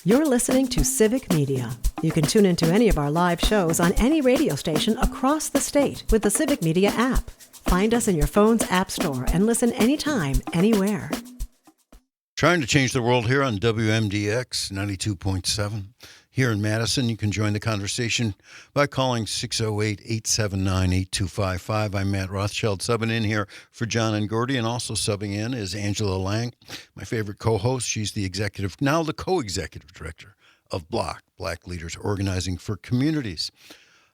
You're listening to Civic Media. You can tune into any of our live shows on any radio station across the state with the Civic Media app. Find us in your phone's app store and listen anytime, anywhere. Trying to change the world here on WMDX 92.7. Here in Madison, you can join the conversation by calling 608-879-8255. I'm Matt Rothschild, subbing in here for John and Gordy, and also subbing in is Angela Lang, my favorite co-host. She's the co-executive director of BLOC, Black Leaders Organizing for Communities.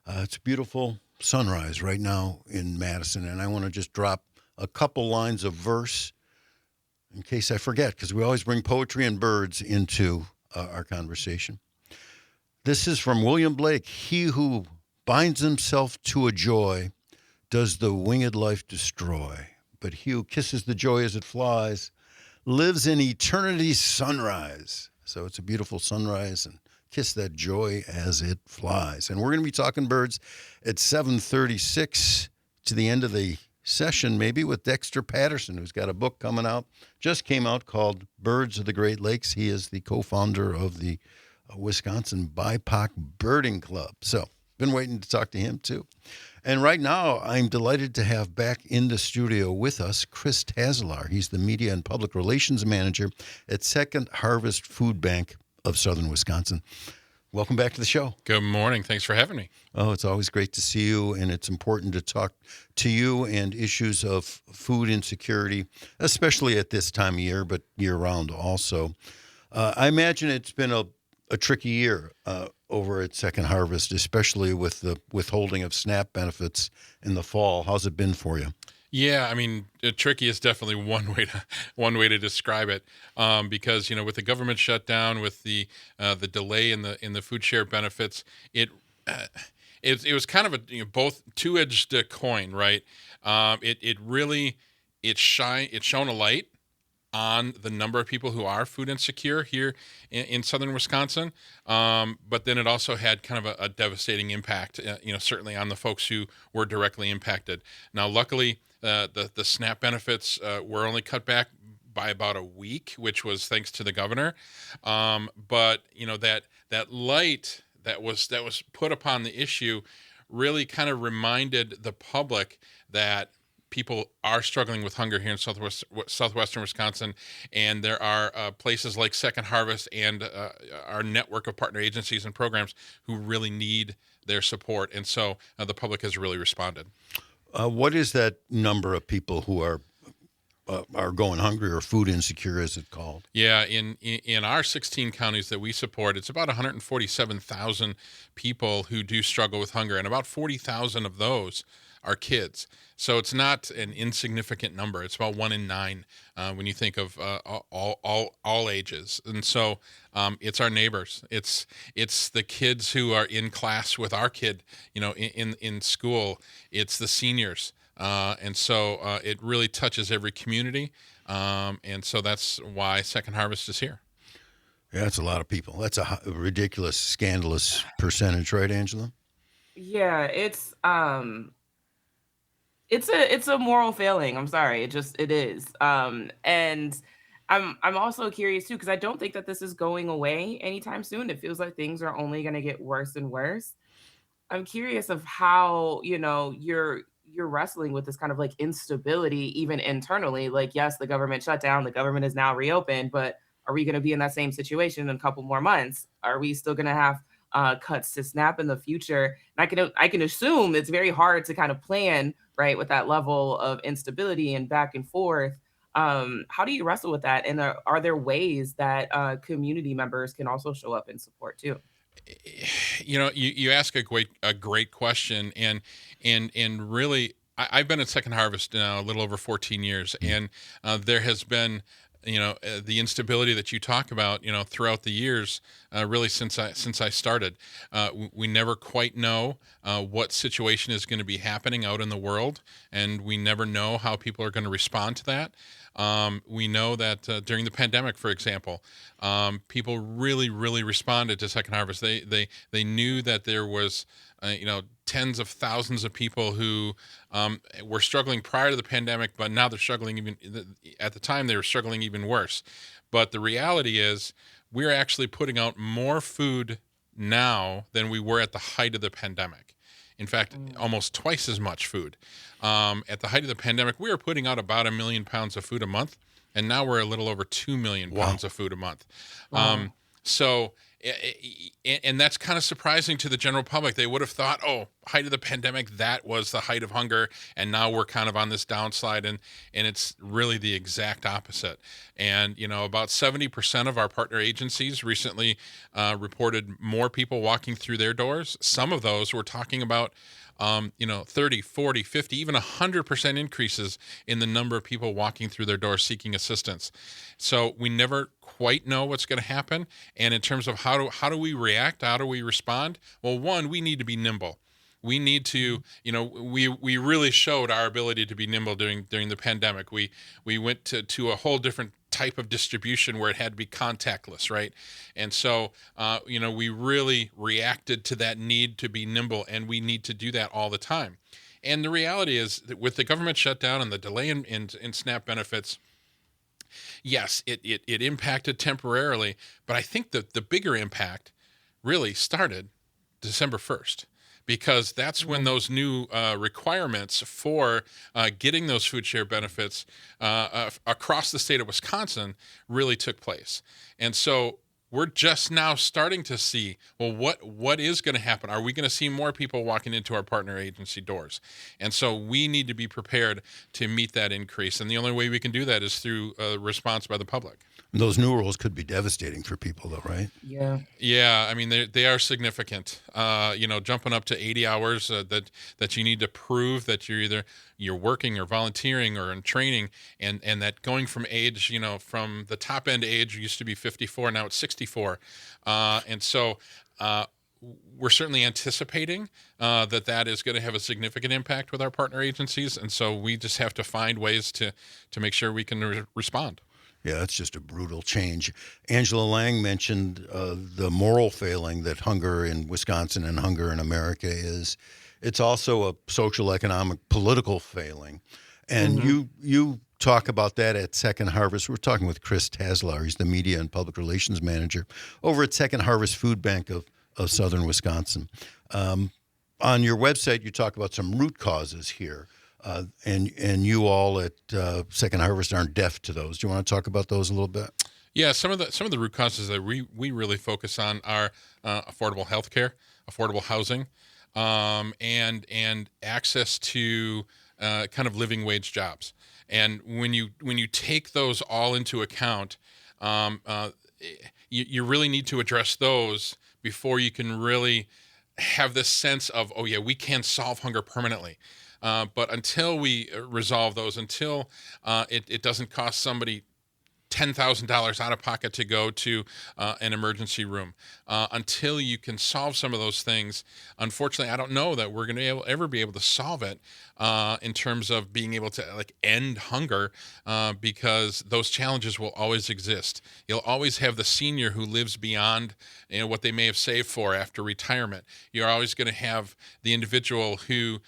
It's a beautiful sunrise right now in Madison, and I want to just drop a couple lines of verse in case I forget, because we always bring poetry and birds into our conversation. This is from William Blake. He who binds himself to a joy does the winged life destroy. But he who kisses the joy as it flies lives in eternity's sunrise. So it's a beautiful sunrise, and kiss that joy as it flies. And we're going to be talking birds at 7:36 to the end of the session, maybe with Dexter Patterson, who's got a book just came out called Birds of the Great Lakes. He is the co-founder of the Wisconsin BIPOC Birding Club. So, been waiting to talk to him too. And right now, I'm delighted to have back in the studio with us Kris Tazelaar. He's the Media and Public Relations Manager at Second Harvest Food Bank of Southern Wisconsin. Welcome back to the show. Good morning. Thanks for having me. Oh, it's always great to see you, and it's important to talk to you and issues of food insecurity, especially at this time of year, but year-round also. I imagine it's been a tricky year over at Second Harvest, especially with the withholding of SNAP benefits in the fall. How's it been for you? Yeah, I mean, tricky is definitely one way to describe it, because with the government shutdown, with the delay in the food share benefits, it was kind of a both two-edged coin, right? It shone a light on the number of people who are food insecure here in southern Wisconsin, but then it also had kind of a devastating impact, certainly on the folks who were directly impacted. Now, luckily, the SNAP benefits were only cut back by about a week, which was thanks to the governor. But that light that was put upon the issue really kind of reminded the public that people are struggling with hunger here in southwestern Wisconsin, and there are places like Second Harvest and our network of partner agencies and programs who really need their support, and so the public has really responded. What is that number of people who are going hungry or food insecure, as it's called? Yeah, in our 16 counties that we support, it's about 147,000 people who do struggle with hunger, and about 40,000 of those are kids. So it's not an insignificant number. It's about 1 in 9 when you think of all ages. And so it's our neighbors. It's the kids who are in class with our kid, in school. It's the seniors. And so it really touches every community. And so that's why Second Harvest is here. Yeah, that's a lot of people. That's a ridiculous, scandalous percentage, right, Angela? Yeah, it's a moral failing. I'm sorry. It is. And I'm also curious too, because I don't think that this is going away anytime soon. It feels like things are only going to get worse and worse. I'm curious of how, you're wrestling with this kind of like instability, even internally. Like, yes, the government shut down, the government is now reopened, but are we going to be in that same situation in a couple more months? Are we still going to have cuts to SNAP in the future? And I can assume it's very hard to kind of plan, right, with that level of instability and back and forth. How do you wrestle with that? And are there ways that community members can also show up and support too? You ask a great question, and really, I've been at Second Harvest now a little over 14 years, and there has been the instability that you talk about, throughout the years, really since I started. We never quite know what situation is going to be happening out in the world, and we never know how people are going to respond to that. We know that during the pandemic, for example, people really, really responded to Second Harvest. They knew that there was tens of thousands of people who were struggling prior to the pandemic, but now they're struggling at the time they were struggling even worse. But the reality is we're actually putting out more food now than we were at the height of the pandemic. In fact, almost twice as much food. At the height of the pandemic, we were putting out about 1 million pounds of food a month, and now we're a little over 2 million pounds of food a month. And that's kind of surprising to the general public. They would have thought, oh, height of the pandemic, that was the height of hunger, and now we're kind of on this downslide, and it's really the exact opposite. And, about 70% of our partner agencies recently reported more people walking through their doors. Some of those were talking about 30, 40, 50, even 100% increases in the number of people walking through their doors seeking assistance. So we never quite know what's going to happen. And in terms of how do we react, how do we respond? Well, one, we need to be nimble. We need to, we really showed our ability to be nimble during the pandemic. We went to a whole different type of distribution where it had to be contactless, right? And so, we really reacted to that need to be nimble, and we need to do that all the time. And the reality is that with the government shutdown and the delay in SNAP benefits, yes, it impacted temporarily, but I think that the bigger impact really started December 1st. Because that's when those new requirements for getting those food share benefits across the state of Wisconsin really took place. And so we're just now starting to see, well, what is going to happen? Are we going to see more people walking into our partner agency doors? And so we need to be prepared to meet that increase. And the only way we can do that is through a response by the public. Those new rules could be devastating for people, though, right? Yeah. Yeah, I mean, they are significant. Jumping up to 80 hours that you need to prove that you're working or volunteering or in training, and that going from age, from the top end age used to be 54, now it's 64, and so we're certainly anticipating that is going to have a significant impact with our partner agencies, and so we just have to find ways to make sure we can respond. Yeah, that's just a brutal change. Angela Lang mentioned the moral failing that hunger in Wisconsin and hunger in America is. It's also a social, economic, political failing. And you talk about that at Second Harvest. We're talking with Kris Tazelaar. He's the media and public relations manager over at Second Harvest Food Bank of southern Wisconsin. On your website, you talk about some root causes here. And you all at Second Harvest aren't deaf to those. Do you want to talk about those a little bit? Yeah, some of the root causes that we really focus on are affordable health care, affordable housing, and access to kind of living wage jobs. And when you take those all into account, you really need to address those before you can really have this sense of, oh yeah, we can solve hunger permanently. But until we resolve those, until it doesn't cost somebody $10,000 out of pocket to go to an emergency room, until you can solve some of those things, unfortunately, I don't know that we're going to ever be able to solve it in terms of being able to end hunger, because those challenges will always exist. You'll always have the senior who lives beyond what they may have saved for after retirement. You're always going to have the individual who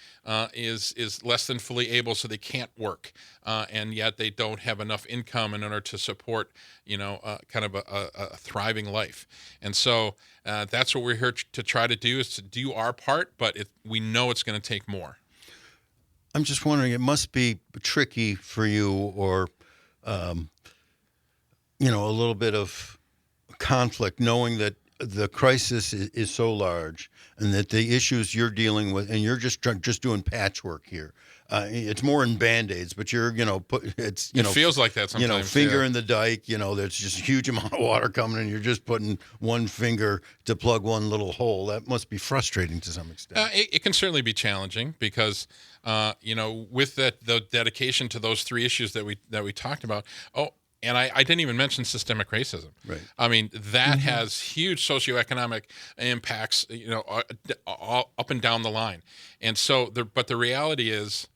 is less than fully able, so they can't work, and yet they don't have enough income in order to support kind of a thriving life. And so that's what we're here to try to do, is to do our part, but we know it's going to take more. I'm just wondering, it must be tricky for you, or, a little bit of conflict, knowing that the crisis is so large and that the issues you're dealing with, and you're just doing patchwork here. It's more in Band-Aids, but you're, it feels like that sometimes. Finger in the dike, there's just a huge amount of water coming and you're just putting one finger to plug one little hole. That must be frustrating to some extent. It can certainly be challenging because, with the dedication to those three issues that we talked about. Oh, and I didn't even mention systemic racism. Right. I mean, that has huge socioeconomic impacts, all up and down the line. And so, but the reality is,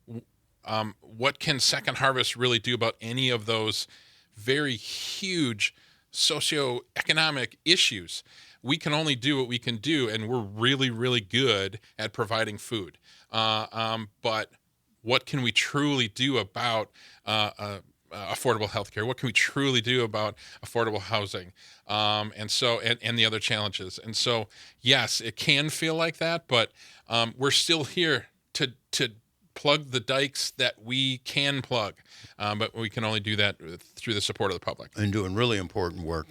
what can Second Harvest really do about any of those very huge socioeconomic issues? We can only do what we can do, and we're really, really good at providing food. But what can we truly do about affordable healthcare? What can we truly do about affordable housing? And the other challenges. And so, yes, it can feel like that, but we're still here to plug the dikes that we can plug, but we can only do that through the support of the public. And doing really important work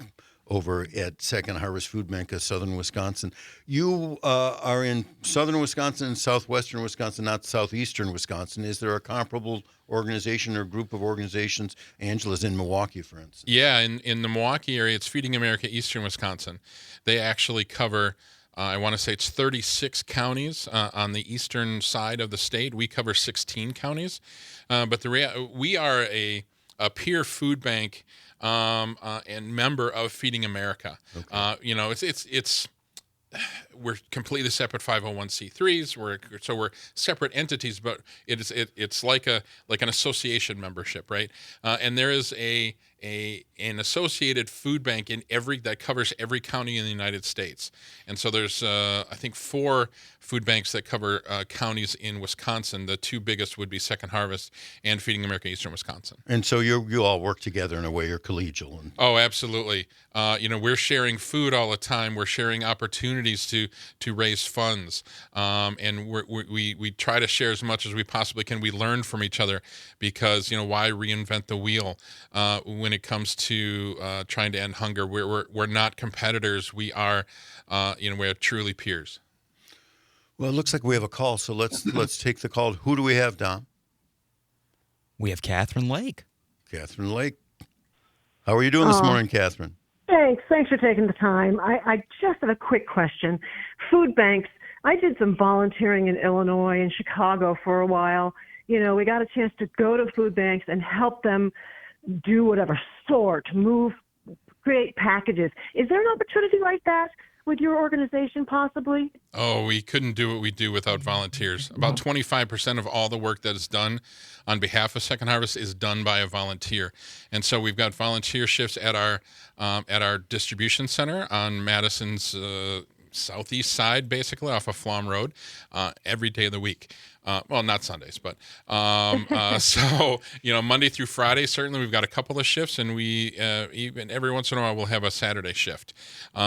over at Second Harvest Food Bank of Southern Wisconsin. You are in Southern Wisconsin and Southwestern Wisconsin, not Southeastern Wisconsin. Is there a comparable organization or group of organizations? Angela's in Milwaukee, for instance. Yeah, in the Milwaukee area, it's Feeding America Eastern Wisconsin. They actually cover, I want to say it's 36 counties on the eastern side of the state. We cover 16 counties. But we are a peer food bank and member of Feeding America. Okay. It's we're completely separate 501c3s. We're separate entities, but it's like an association membership, right? And there is an associated food bank that covers every county in the United States. And so there's I think 4 food banks that cover counties in Wisconsin. The 2 biggest would be Second Harvest and Feeding America Eastern Wisconsin. And so you all work together in a way. You're collegial. Oh, absolutely. We're sharing food all the time. We're sharing opportunities to raise funds, and we try to share as much as we possibly can. We learn from each other because why reinvent the wheel when it comes to trying to end hunger? We're not competitors. We are we're truly peers. Well, it looks like we have a call, so let's take the call. Who do we have, Dom? We have Catherine Lake. Catherine Lake. How are you doing this morning, Catherine? Thanks for taking the time. I just have a quick question. Food banks, I did some volunteering in Illinois and Chicago for a while. We got a chance to go to food banks and help them do whatever, move, create packages. Is there an opportunity like that with your organization possibly? Oh, we couldn't do what we do without volunteers. About 25% of all the work that is done on behalf of Second Harvest is done by a volunteer. And so we've got volunteer shifts at our distribution center on Madison's southeast side, basically off of Flom Road, every day of the week. Well, not Sundays, but so Monday through Friday. Certainly, we've got a couple of shifts, and we even every once in a while we'll have a Saturday shift.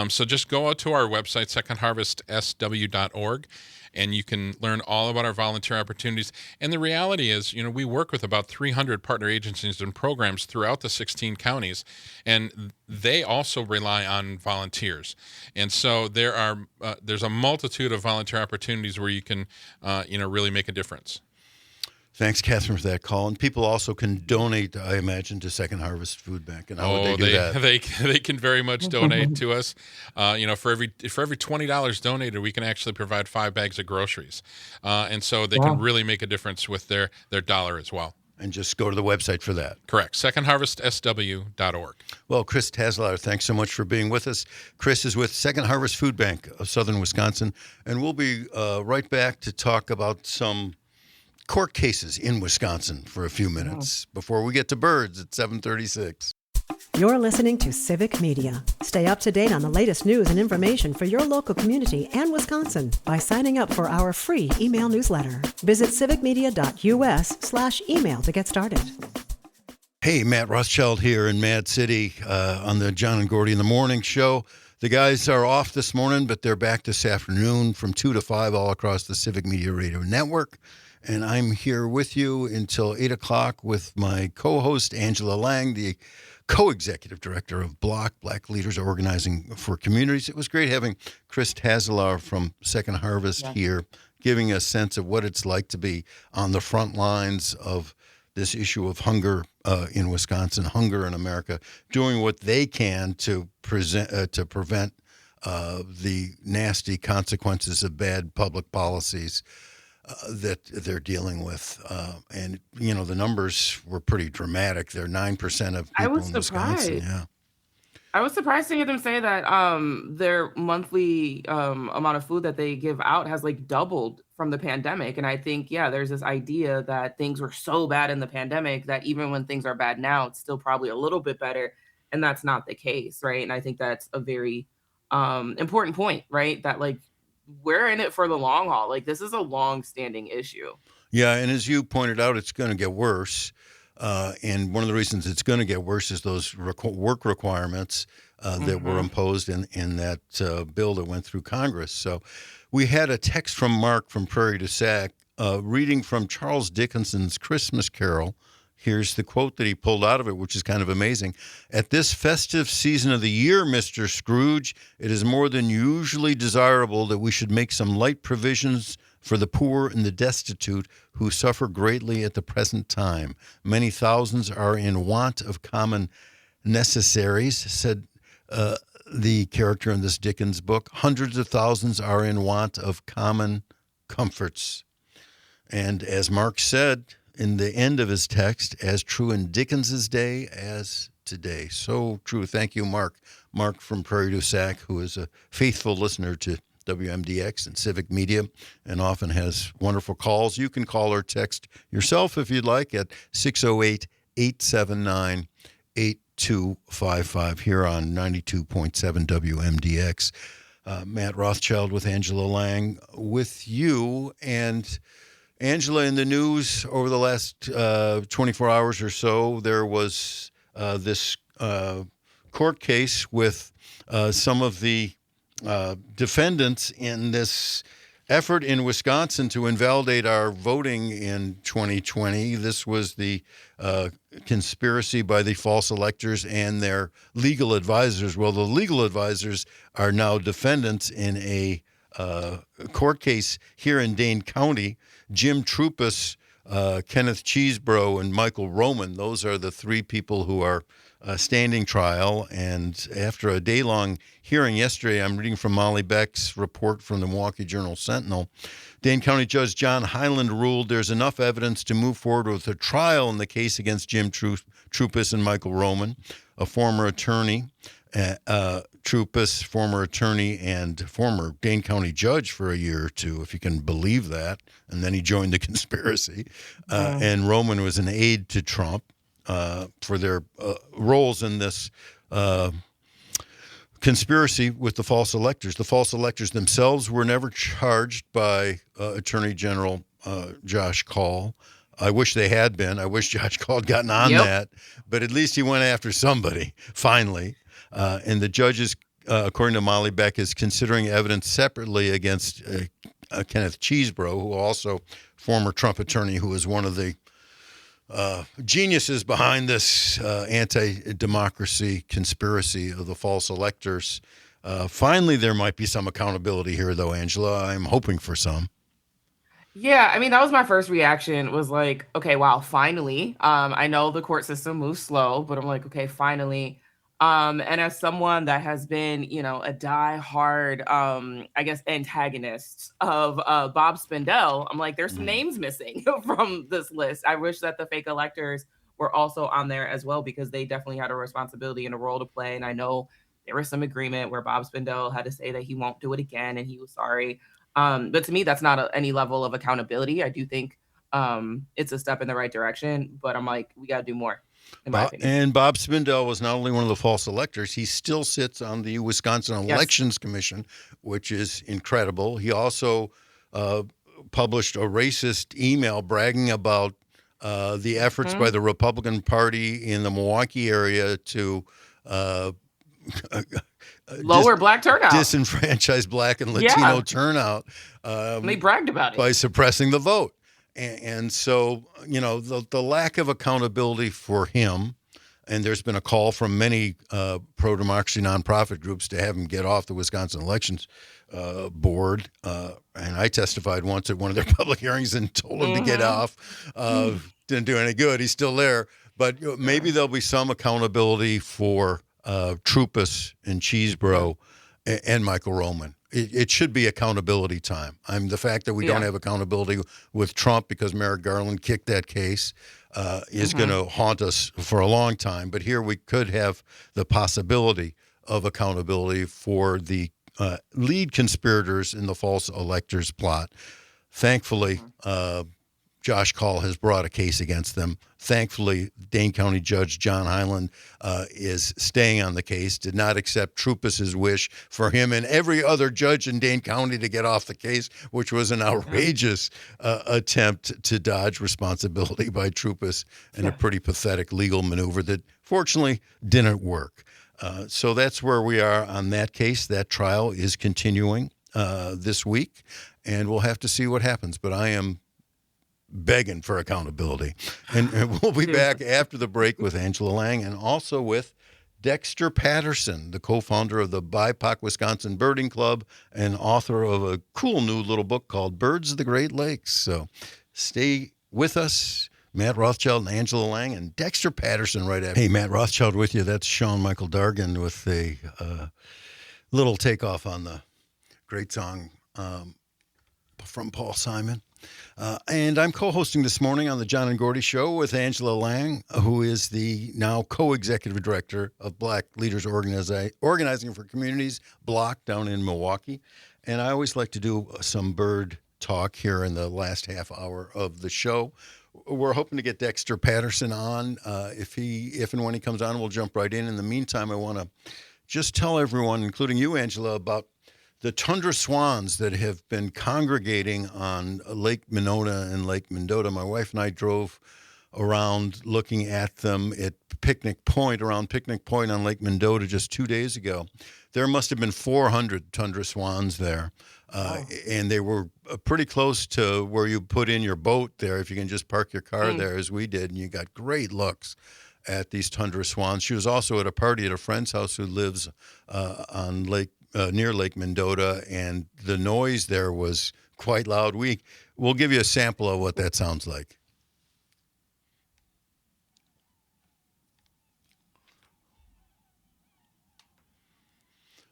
So just go out to our website, secondharvestsw.org, and you can learn all about our volunteer opportunities. And the reality is, we work with about 300 partner agencies and programs throughout the 16 counties, and they also rely on volunteers. And so there's a multitude of volunteer opportunities where you can, really make a difference. Thanks, Catherine, for that call. And people also can donate, I imagine, to Second Harvest Food Bank. And how would they do that? They can very much donate to us. For every $20 donated, we can actually provide 5 bags of groceries. And so they can really make a difference with their dollar as well. And just go to the website for that. Correct. secondharvestsw.org. Well, Kris Tazelaar, thanks so much for being with us. Kris is with Second Harvest Food Bank of Southern Wisconsin. And we'll be right back to talk about some court cases in Wisconsin for a few minutes before we get to birds at 7:36. You're listening to Civic Media. Stay up to date on the latest news and information for your local community and Wisconsin by signing up for our free email newsletter. Visit civicmedia.us/email to get started. Hey, Matt Rothschild here in Mad City on the John and Gordy in the Morning show. The guys are off this morning, but they're back this afternoon from 2 to 5 all across the Civic Media Radio Network. And I'm here with you until 8 o'clock with my co-host, Angela Lang, the co-executive director of Block, Black Leaders Organizing for Communities. It was great having Kris Tazelaar from Second Harvest here, giving a sense of what it's like to be on the front lines of this issue of hunger in Wisconsin, hunger in America, doing what they can to prevent the nasty consequences of bad public policies that they're dealing with. And, the numbers were pretty dramatic. They're 9% of people in Wisconsin. Yeah. I was surprised to hear them say that their monthly amount of food that they give out has doubled from the pandemic. And I think, there's this idea that things were so bad in the pandemic that even when things are bad now, it's still probably a little bit better. And that's not the case, right? And I think that's a very important point, right? That we're in it for the long haul. This is a long-standing issue. Yeah, and as you pointed out, it's going to get worse. And one of the reasons it's going to get worse is those work requirements that were imposed in that bill that went through Congress. So we had a text from Mark from Prairie du Sac reading from Charles Dickens's Christmas Carol. Here's the quote that he pulled out of it, which is kind of amazing. "At this festive season of the year, Mr. Scrooge, it is more than usually desirable that we should make some light provisions for the poor and the destitute who suffer greatly at the present time. Many thousands are in want of common necessaries," said the character in this Dickens book. "Hundreds of thousands are in want of common comforts." And as Mark said in the end of his text, as true in Dickens's day as today. So true. Thank you, Mark. Mark from Prairie du Sac, who is a faithful listener to WMDX and Civic Media and often has wonderful calls. You can call or text yourself if you'd like at 608-879-8255 here on 92.7 WMDX. Matt Rothschild with Angela Lang with you. And Angela, in the news over the last 24 hours or so, there was this court case with some of the defendants in this effort in Wisconsin to invalidate our voting in 2020. This was the conspiracy by the false electors and their legal advisors. Well, the legal advisors are now defendants in a court case here in Dane County. Jim Trupus, Kenneth Cheesebro, and Michael Roman. Those are the three people who are standing trial. And after a day-long hearing yesterday, I'm reading from Molly Beck's report from the Milwaukee Journal-Sentinel. Dane County Judge John Hyland ruled there's enough evidence to move forward with a trial in the case against Jim Trupus and Michael Roman, a former attorney. Trupus, former attorney and former Dane County judge for a year or two, if you can believe that. And then he joined the conspiracy. And Roman was an aide to Trump for their roles in this conspiracy with the false electors. The false electors themselves were never charged by Attorney General Josh Kaul. I wish they had been. I wish Josh Kaul had gotten on that. But at least he went after somebody, finally. And the judges, according to Molly Beck, is considering evidence separately against Kenneth Cheesebro, who also former Trump attorney, who is one of the geniuses behind this anti-democracy conspiracy of the false electors. Finally, there might be some accountability here, though, Angela. I'm hoping for some. Yeah, I mean, that was my first reaction, was like, okay, wow, finally. I know the court system moves slow, but I'm like, okay, finally. And as someone that has been, a diehard, I guess, antagonist of Bob Spindell, I'm like, there's some names missing from this list. I wish that the fake electors were also on there as well, because they definitely had a responsibility and a role to play. And I know there was some agreement where Bob Spindell had to say that he won't do it again and he was sorry. But to me, that's not any level of accountability. I do think it's a step in the right direction, but I'm like, we got to do more. And Bob Spindell was not only one of the false electors, he still sits on the Wisconsin Elections Commission, which is incredible. He also published a racist email bragging about the efforts by the Republican Party in the Milwaukee area to lower black turnout, disenfranchise black and Latino turnout. They bragged about it by suppressing the vote. And so, the lack of accountability for him, and there's been a call from many pro-democracy nonprofit groups to have him get off the Wisconsin Elections Board. And I testified once at one of their public hearings and told him to get off. Didn't do any good. He's still there. But maybe there'll be some accountability for Trupus and Cheesebro and Michael Roman. It should be accountability time. The fact that we don't have accountability with Trump because Merrick Garland kicked that case is going to haunt us for a long time. But here we could have the possibility of accountability for the lead conspirators in the false electors plot. Thankfully, Josh Call has brought a case against them. Thankfully, Dane County Judge John Hyland is staying on the case, did not accept Troupas's wish for him and every other judge in Dane County to get off the case, which was an outrageous attempt to dodge responsibility by Troupas and a pretty pathetic legal maneuver that fortunately didn't work. So that's where we are on that case. That trial is continuing this week, and we'll have to see what happens. But I am begging for accountability. And we'll be back after the break with Angela Lang and also with Dexter Patterson, the co-founder of the BIPOC Wisconsin Birding Club and author of a cool new little book called Birds of the Great Lakes. So stay with us. Matt Rothschild and Angela Lang and Dexter Patterson right after. Hey, Matt Rothschild with you. That's Sean Michael Dargan with a little takeoff on the great song from Paul Simon. And I'm co-hosting this morning on the John and Gordy Show with Angela Lang, who is the now co-executive director of Black Leaders Organizing for Communities Block down in Milwaukee. And I always like to do some bird talk here in the last half hour of the show. We're hoping to get Dexter Patterson on. If and when he comes on, we'll jump right in. In the meantime, I want to just tell everyone, including you, Angela, about the Tundra swans that have been congregating on Lake Monona and Lake Mendota. My wife and I drove around looking at them at Picnic Point, around Picnic Point on Lake Mendota just 2 days ago. There must have been 400 Tundra swans there. And they were pretty close to where you put in your boat there, if you can just park your car there as we did, and you got great looks at these Tundra swans. She was also at a party at a friend's house who lives on near Lake Mendota, and the noise there was quite loud. We'll give you a sample of what that sounds like.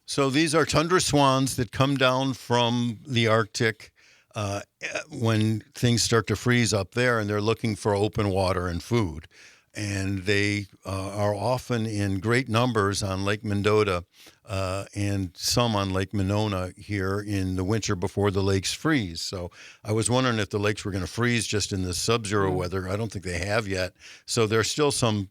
So these are Tundra swans that come down from the Arctic when things start to freeze up there, and they're looking for open water and food. And they are often in great numbers on Lake Mendota and some on Lake Monona here in the winter before the lakes freeze. So I was wondering if the lakes were going to freeze just in the sub-zero weather. I don't think they have yet. So there's still some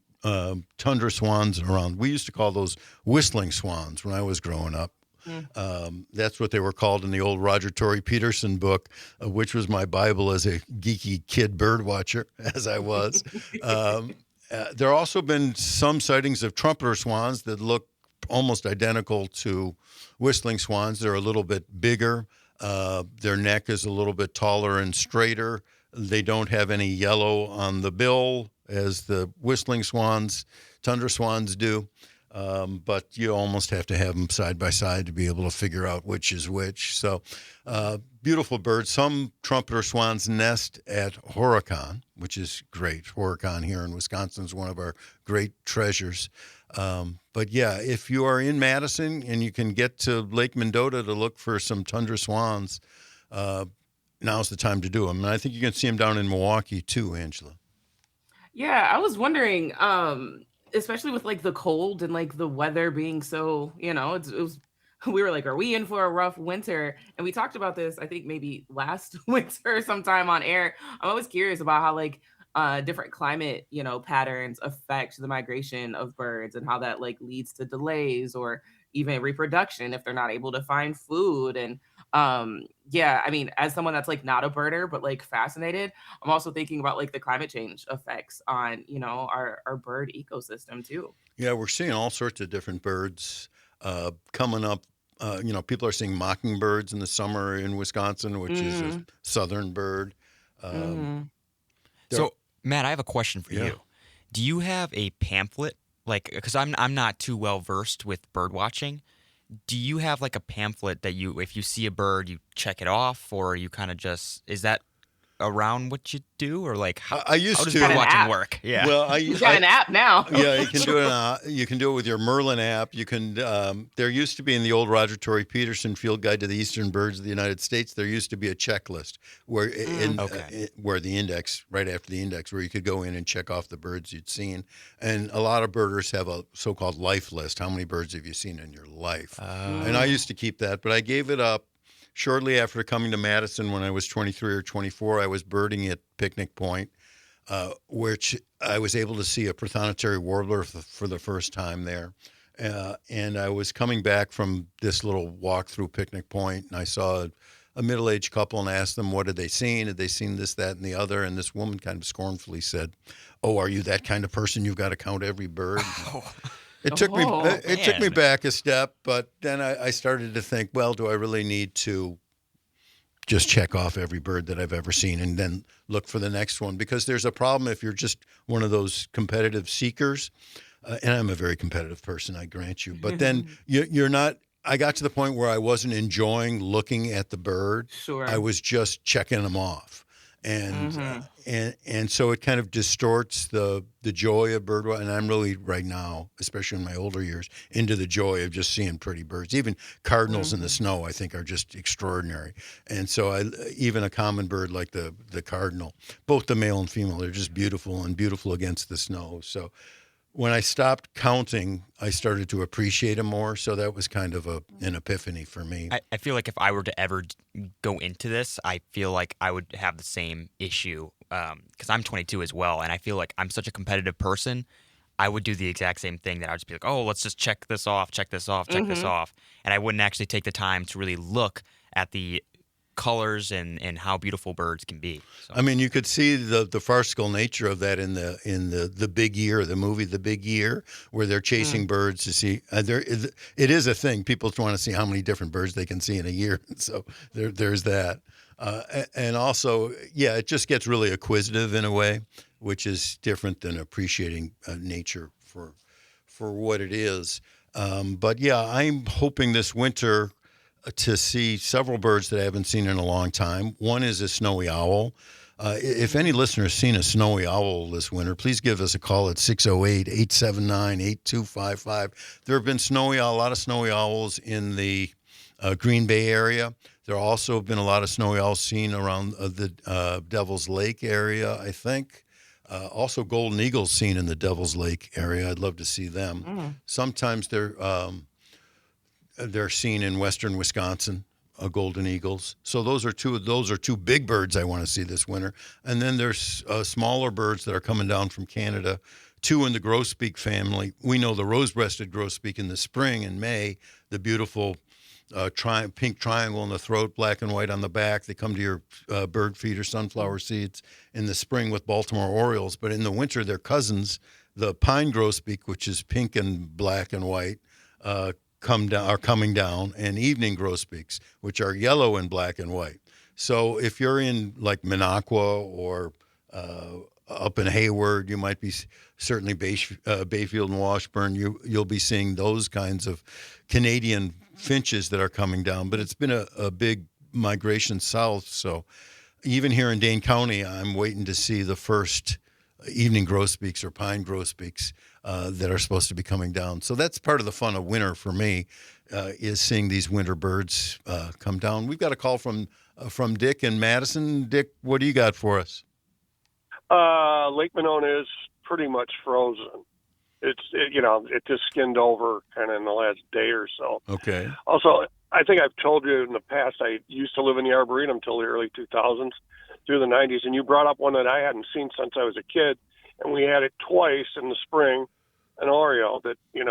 Tundra swans around. We used to call those whistling swans when I was growing up. That's what they were called in the old Roger Torrey Peterson book, which was my Bible as a geeky kid bird watcher, as I was. There have also been some sightings of trumpeter swans that look almost identical to whistling swans. They're a little bit bigger. Their neck is a little bit taller and straighter. They don't have any yellow on the bill as the whistling swans, Tundra swans do. But you almost have to have them side by side to be able to figure out which is which. So beautiful birds. Some trumpeter swans nest at Horicon, which is great. Horicon here in Wisconsin is one of our great treasures. But yeah, if you are in Madison and you can get to Lake Mendota to look for some Tundra swans, now's the time to do them. And I think you can see them down in Milwaukee too, Angela. Yeah, I was wondering, especially with like the cold and like the weather being so, we were like, are we in for a rough winter? And we talked about this, I think maybe last winter sometime on air. I'm always curious about how like different climate, patterns affect the migration of birds and how that like leads to delays or even reproduction if they're not able to find food. And as someone that's like not a birder, but like fascinated, I'm also thinking about like the climate change effects on, our bird ecosystem too. Yeah, we're seeing all sorts of different birds coming up. People are seeing mockingbirds in the summer in Wisconsin, which is a southern bird. So, Matt, I have a question for you. Do you have a pamphlet? Like, because I'm not too well versed with bird watching. Do you have like a pamphlet that if you see a bird, you check it off, or you kind of just, is that around what you do, or like how does bird watching work? Yeah. Well, you got an app now. Yeah, you can do it. You can do it with your Merlin app. You can. There used to be in the old Roger Torrey Peterson Field Guide to the Eastern Birds of the United States. There used to be a checklist where where the index, right after the index, where you could go in and check off the birds you'd seen. And a lot of birders have a so-called life list. How many birds have you seen in your life? And I used to keep that, but I gave it up. Shortly after coming to Madison when I was 23 or 24, I was birding at Picnic Point, which I was able to see a prothonotary warbler for the first time there. And I was coming back from this little walk through Picnic Point, and I saw a middle-aged couple and asked them, what had they seen? Had they seen this, that, and the other? And this woman kind of scornfully said, "Oh, are you that kind of person? You've got to count every bird." It took me back a step, but then I started to think, well, do I really need to just check off every bird that I've ever seen and then look for the next one? Because there's a problem if you're just one of those competitive seekers. And I'm a very competitive person, I grant you. But then you're not. I got to the point where I wasn't enjoying looking at the bird. Sure. I was just checking them off, and so it kind of distorts the joy of bird watching. And I'm really right now, especially in my older years, into the joy of just seeing pretty birds. Even cardinals in the snow, I think, are just extraordinary. And so even a common bird like the cardinal, both the male and female, they're just beautiful and beautiful against the snow. So when I stopped counting, I started to appreciate them more. So that was kind of an epiphany for me. I feel like if I were to ever go into this, I feel like I would have the same issue because I'm 22 as well. And I feel like I'm such a competitive person. I would do the exact same thing that I would just be like, oh, let's just check this off, check this off, check this off. And I wouldn't actually take the time to really look at the colors and how beautiful birds can be. So. I mean, you could see the farcical nature of that in the Big Year, the movie The Big Year, where they're chasing birds to see. It is a thing. People want to see how many different birds they can see in a year. So there's that. And also, yeah, it just gets really acquisitive in a way, which is different than appreciating nature for what it is. But yeah, I'm hoping this winter to see several birds that I haven't seen in a long time. One is a snowy owl. If any listeners seen a snowy owl this winter, please give us a call at 608-879-8255. There have been a lot of snowy owls in the Green Bay area. There also have been a lot of snowy owls seen around the Devil's Lake area, I think. Also golden eagles seen in the Devil's Lake area. I'd love to see them. Sometimes they're seen in western Wisconsin, golden eagles. So those are two big birds I want to see this winter. And then there's smaller birds that are coming down from Canada, two in the grosbeak family. We know the rose-breasted grosbeak in the spring in May, the beautiful pink triangle in the throat, black and white on the back. They come to your bird feeder, sunflower seeds, in the spring with Baltimore Orioles. But in the winter, they're cousins. The pine grosbeak, which is pink and black and white, are coming down, and evening grosbeaks, which are yellow and black and white. So if you're in like Minocqua or up in Hayward, you might be certainly Bayfield and Washburn. You'll be seeing those kinds of Canadian finches that are coming down. But it's been a big migration south. So even here in Dane County, I'm waiting to see the first evening grosbeaks or pine grosbeaks that are supposed to be coming down. So that's part of the fun of winter for me, is seeing these winter birds come down. We've got a call from Dick in Madison. Dick, what do you got for us? Lake Monona is pretty much frozen. It just skinned over kind of in the last day or so. Okay. Also, I think I've told you in the past, I used to live in the Arboretum until the early 2000s through the 90s, and you brought up one that I hadn't seen since I was a kid, and we had it twice in the spring, an oriole that, they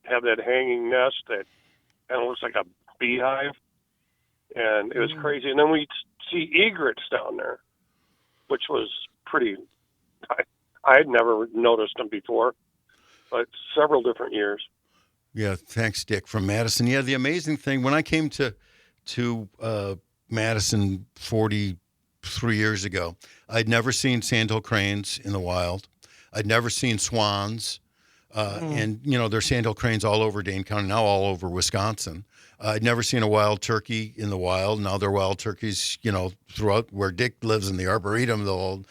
have that hanging nest that kind of looks like a beehive, and it was crazy. And then we see egrets down there, which was pretty, I had never noticed them before, but several different years. Yeah, thanks, Dick, from Madison. Yeah, the amazing thing, when I came to Madison 43 years ago, I'd never seen sandhill cranes in the wild. I'd never seen swans. And, there's sandhill cranes all over Dane County, now all over Wisconsin. I'd never seen a wild turkey in the wild. Now there are wild turkeys, throughout where Dick lives in the Arboretum. They'll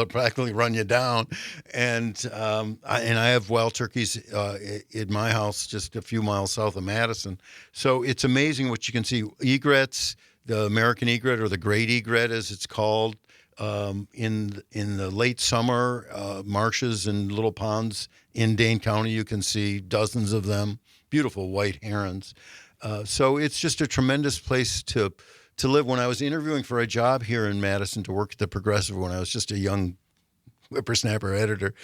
practically run you down. And I have wild turkeys in my house just a few miles south of Madison. So it's amazing what you can see. Egrets, the American egret or the great egret as it's called, in the late summer, marshes and little ponds in Dane County, you can see dozens of them, beautiful white herons. So it's just a tremendous place to to live. When I was interviewing for a job here in Madison to work at the Progressive when I was just a young whippersnapper editor,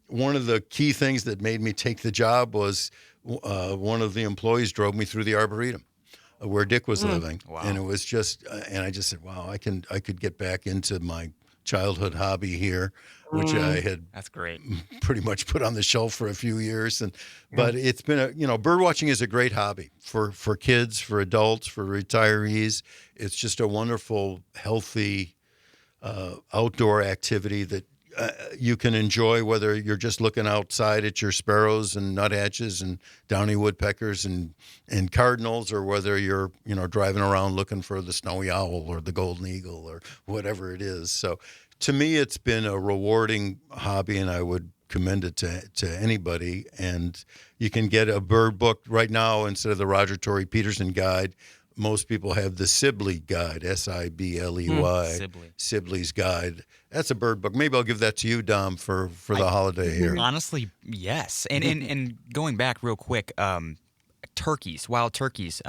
one of the key things that made me take the job was one of the employees drove me through the Arboretum where Dick was living. Wow. And it was just, and I just said, wow, I could get back into my childhood hobby here, which I had That's great. pretty much put on the shelf for a few years. But it's been bird watching is a great hobby for kids, for adults, for retirees. It's just a wonderful, healthy outdoor activity that you can enjoy, whether you're just looking outside at your sparrows and nuthatches and downy woodpeckers and cardinals, or whether you're driving around looking for the snowy owl or the golden eagle or whatever it is. So to me, it's been a rewarding hobby, and I would commend it to anybody. And you can get a bird book right now instead of the Roger Torrey Peterson guide. Most people have the Sibley guide, Sibley, Sibley's guide. That's a bird book. Maybe I'll give that to you, Dom, for the holiday here. Honestly, yes. And going back real quick, turkeys, wild turkeys.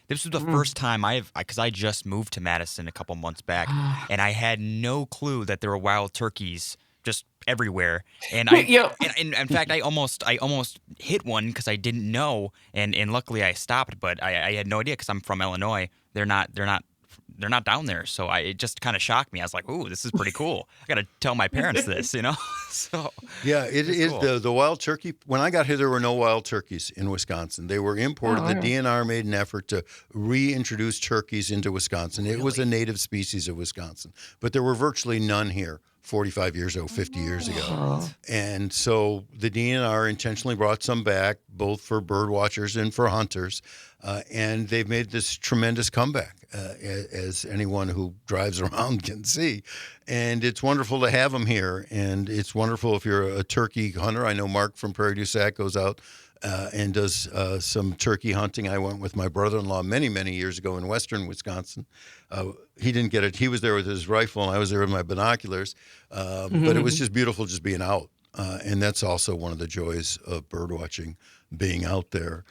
This was the first time because I just moved to Madison a couple months back, and I had no clue that there were wild turkeys just everywhere. And and in fact, I almost hit one because I didn't know, and luckily I stopped. But I had no idea because I'm from Illinois. They're not down there. So it just kind of shocked me. I was like, ooh, this is pretty cool. I got to tell my parents this, So yeah, it is cool. the wild turkey. When I got here, there were no wild turkeys in Wisconsin. They were imported. The DNR made an effort to reintroduce turkeys into Wisconsin. It was a native species of Wisconsin, but there were virtually none here 45 years ago, 50 years ago. And so the DNR intentionally brought some back, both for bird watchers and for hunters. And they've made this tremendous comeback, as anyone who drives around can see. And it's wonderful to have them here. And it's wonderful if you're a turkey hunter. I know Mark from Prairie du Sac goes out and does some turkey hunting. I went with my brother-in-law many, many years ago in western Wisconsin. He didn't get it. He was there with his rifle, and I was there with my binoculars. But it was just beautiful just being out. And that's also one of the joys of bird watching, being out there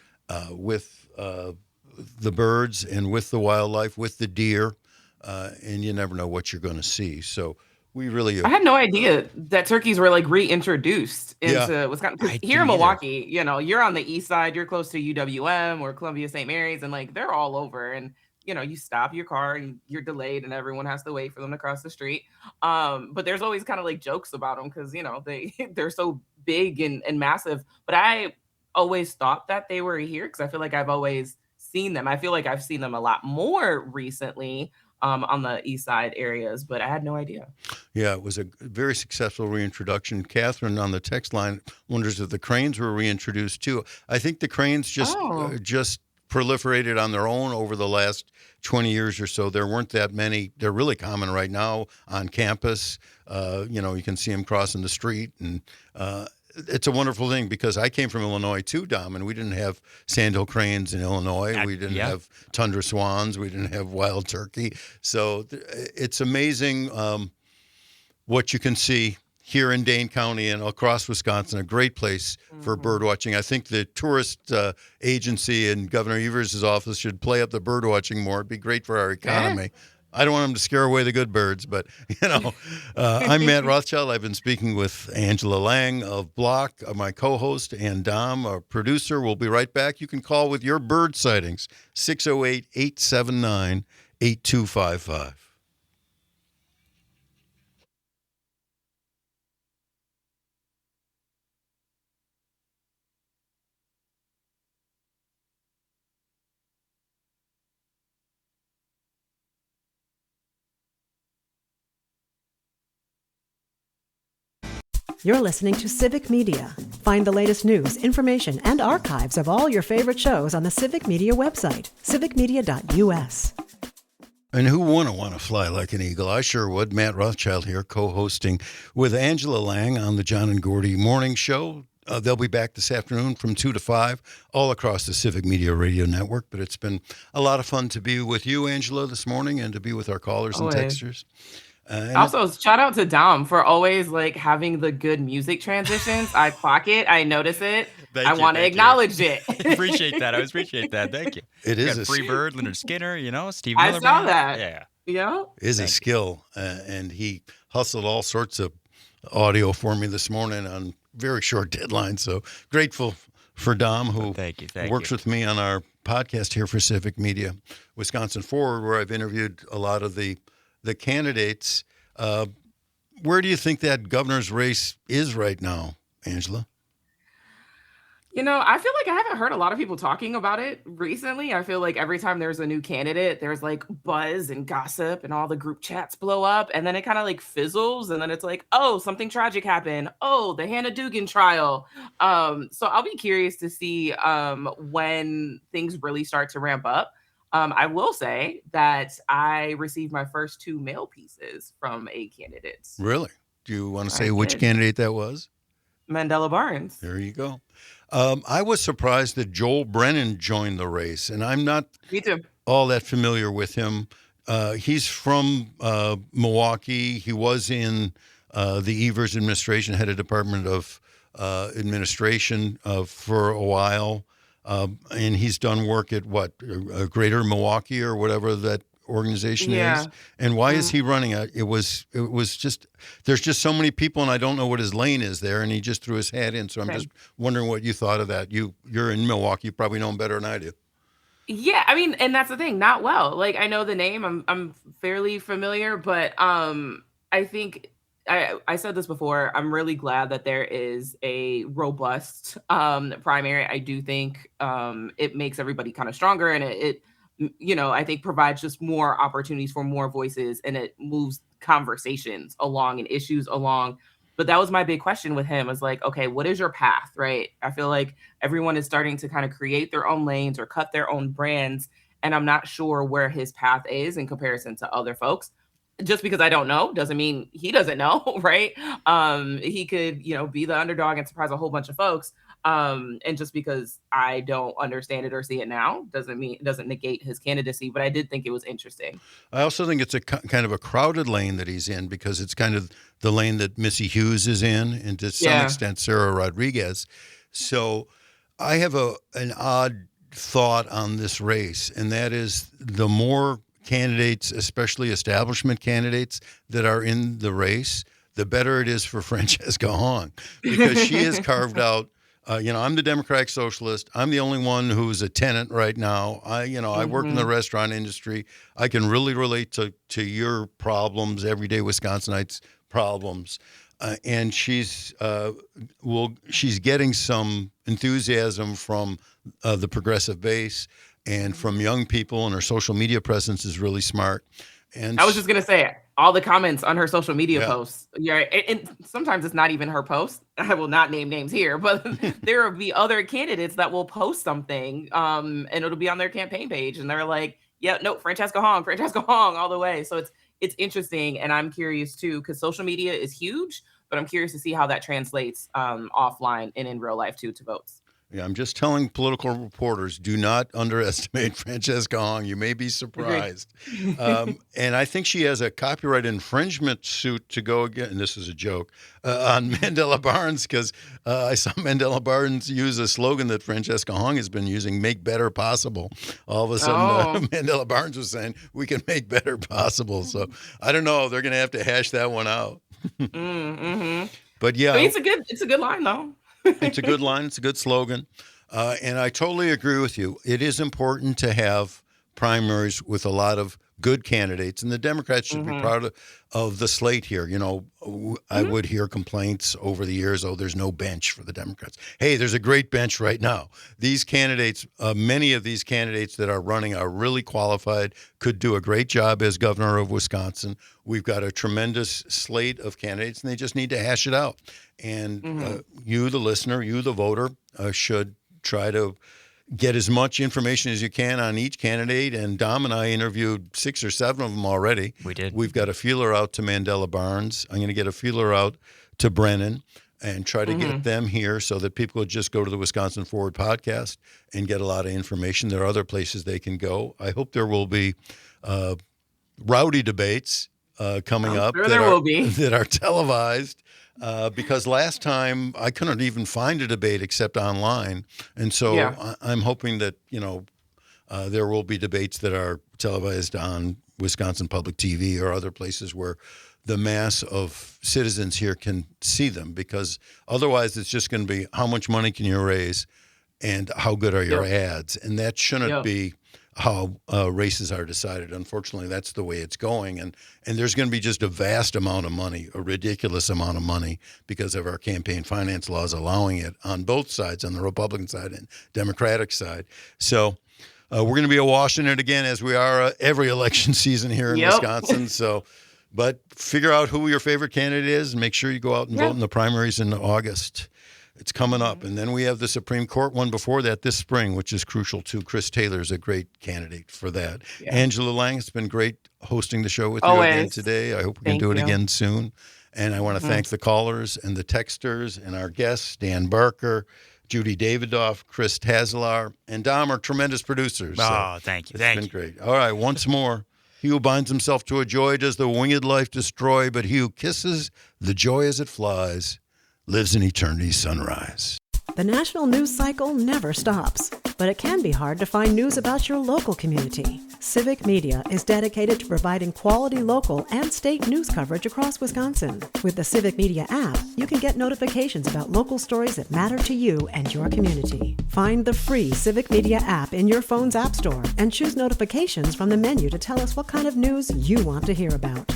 with the birds and with the wildlife, with the deer, and you never know what you're going to see. So we really... I had no idea that turkeys were like reintroduced into Wisconsin. 'Cause here in Milwaukee, you're on the east side, you're close to UWM or Columbia St. Mary's, and like they're all over. And you stop your car and you're delayed, and everyone has to wait for them to cross the street. But there's always kind of like jokes about them because they're so big and massive. But I always thought that they were here because I feel like I've always seen them. I feel like I've seen them a lot more recently on the east side areas, but I had no idea. Yeah, it was a very successful reintroduction. Catherine on the text line wonders if the cranes were reintroduced too. I think the cranes just proliferated on their own over the last 20 years or so. There weren't that many. They're really common right now on campus. You can see them crossing the street, and it's a wonderful thing because I came from Illinois too, Dom, and we didn't have sandhill cranes in Illinois. We didn't have tundra swans. We didn't have wild turkey. So it's amazing what you can see here in Dane County and across Wisconsin. A great place for bird watching. I think the tourist agency and Governor Evers' office should play up the bird watching more. It'd be great for our economy. I don't want them to scare away the good birds, but, I'm Matt Rothschild. I've been speaking with Angela Lang of Block, my co-host, and Dom, our producer. We'll be right back. You can call with your bird sightings, 608-879-8255. You're listening to Civic Media. Find the latest news, information, and archives of all your favorite shows on the Civic Media website, civicmedia.us. And who wouldn't want to fly like an eagle? I sure would. Matt Rothschild here, co-hosting with Angela Lang on the John and Gordy Morning Show. They'll be back this afternoon from 2 to 5 all across the Civic Media Radio Network. But it's been a lot of fun to be with you, Angela, this morning, and to be with our callers and texters. Also, shout out to Dom for always like having the good music transitions. I clock it. I notice it. I want to acknowledge it. Appreciate that. I appreciate that. Thank you. It We is got a Free Bird, Leonard Skinner, Steve I Miller saw Band. that. Yeah. Yeah. is a skill, and he hustled all sorts of audio for me this morning on very short deadline. So grateful for Dom, who Thank you. works with me on our podcast here for Civic Media Wisconsin Forward, where I've interviewed a lot of the candidates. Where do you think that governor's race is right now, Angela? I feel like I haven't heard a lot of people talking about it recently. I feel like every time there's a new candidate, there's like buzz and gossip and all the group chats blow up. And then it kind of like fizzles. And then it's like, oh, something tragic happened. Oh, the Hannah Dugan trial. So I'll be curious to see when things really start to ramp up. I will say that I received my first 2 mail pieces from a candidate. Really? Do you want to I say which did. candidate that was? Mandela Barnes. There you go. I was surprised that Joel Brennan joined the race, and I'm not Me too. all that familiar with him. He's from Milwaukee. He was in the Evers administration, head of Department of Administration for a while. And he's done work at Greater Milwaukee or whatever that organization Yeah. is. And why is he running? It was just, there's just so many people, and I don't know what his lane is there. And he just threw his hat in. So I'm Okay. just wondering what you thought of that. You're in Milwaukee. You probably know him better than I do. Yeah, I mean, and that's the thing, not well. Like I know the name, I'm fairly familiar, but I think I said this before. I'm really glad that there is a robust primary. I do think it makes everybody kind of stronger, and I think provides just more opportunities for more voices, and it moves conversations along and issues along. But that was my big question with him, was like, okay, what is your path, right? I feel like everyone is starting to kind of create their own lanes or cut their own brands, and I'm not sure where his path is in comparison to other folks. Just because I don't know doesn't mean he doesn't know, right? He could, be the underdog and surprise a whole bunch of folks. And just because I don't understand it or see it now doesn't negate his candidacy. But I did think it was interesting. I also think it's a kind of a crowded lane that he's in, because it's kind of the lane that Missy Hughes is in, and to some Yeah. extent Sarah Rodriguez. So I have an odd thought on this race, and that is the more candidates, especially establishment candidates, that are in the race, the better it is for Francesca Hong, because she has carved out. I'm the Democratic Socialist. I'm the only one who's a tenant right now. I work in the restaurant industry. I can really relate to your problems, everyday Wisconsinites' problems. And she's getting some enthusiasm from the progressive base and from young people, and her social media presence is really smart. And I was just gonna say all the comments on her social media Yeah. posts. Yeah, and sometimes it's not even her post. I will not name names here, but there will be other candidates that will post something, and it'll be on their campaign page, and they're like, "Yeah, no, Francesca Hong, all the way." So it's interesting, and I'm curious too, because social media is huge, but I'm curious to see how that translates offline and in real life too to votes. Yeah, I'm just telling political reporters, do not underestimate Francesca Hong. You may be surprised. And I think she has a copyright infringement suit to go again, and this is a joke, on Mandela Barnes, because I saw Mandela Barnes use a slogan that Francesca Hong has been using, make better possible. All of a sudden, Mandela Barnes was saying, we can make better possible. So I don't know. They're going to have to hash that one out. But yeah. But it's a good line though. It's a good line. It's a good slogan. And I totally agree with you. It is important to have primaries with a lot of good candidates, and the Democrats should be proud of the slate here. I would hear complaints over the years, there's no bench for the Democrats. Hey, there's a great bench right now. These candidates, many of these candidates that are running are really qualified, could do a great job as governor of Wisconsin. We've got a tremendous slate of candidates, and they just need to hash it out. And you, the listener, you, the voter, should try to get as much information as you can on each candidate. And Dom and I interviewed 6 or 7 of them already. We did. We've got a feeler out to Mandela Barnes. I'm going to get a feeler out to Brennan and try to get them here so that people would just go to the Wisconsin Forward podcast and get a lot of information. There are other places they can go. I hope there will be rowdy debates. coming up sure there will be. that are televised. Because last time I couldn't even find a debate except online. And so I'm hoping that, there will be debates that are televised on Wisconsin Public TV or other places where the mass of citizens here can see them, because otherwise it's just going to be how much money can you raise and how good are your ads. And that shouldn't be how races are decided. Unfortunately, that's the way it's going. And there's going to be just a vast amount of money, a ridiculous amount of money, because of our campaign finance laws allowing it on both sides, on the Republican side and Democratic side. So we're going to be awash in it again, as we are every election season here in Wisconsin. So, but figure out who your favorite candidate is and make sure you go out and vote in the primaries in August. It's coming up. And then we have the Supreme Court one before that this spring, which is crucial too. Kris Tazelaar is a great candidate for that. Yeah. Angela Lang, it's been great hosting the show with you again today. I hope we can do it again soon. And I want to thank the callers and the texters and our guests, Dan Barker, Judy Davidoff, Kris Tazelaar, and Dom are tremendous producers. Oh, thank you. It's been great. All right, once more. He who binds himself to a joy does the winged life destroy, but he who kisses the joy as it flies lives in eternity's sunrise. The national news cycle never stops, but it can be hard to find news about your local community. Civic Media is dedicated to providing quality local and state news coverage across Wisconsin. With the Civic Media app, you can get notifications about local stories that matter to you and your community. Find the free Civic Media app in your phone's app store and choose notifications from the menu to tell us what kind of news you want to hear about.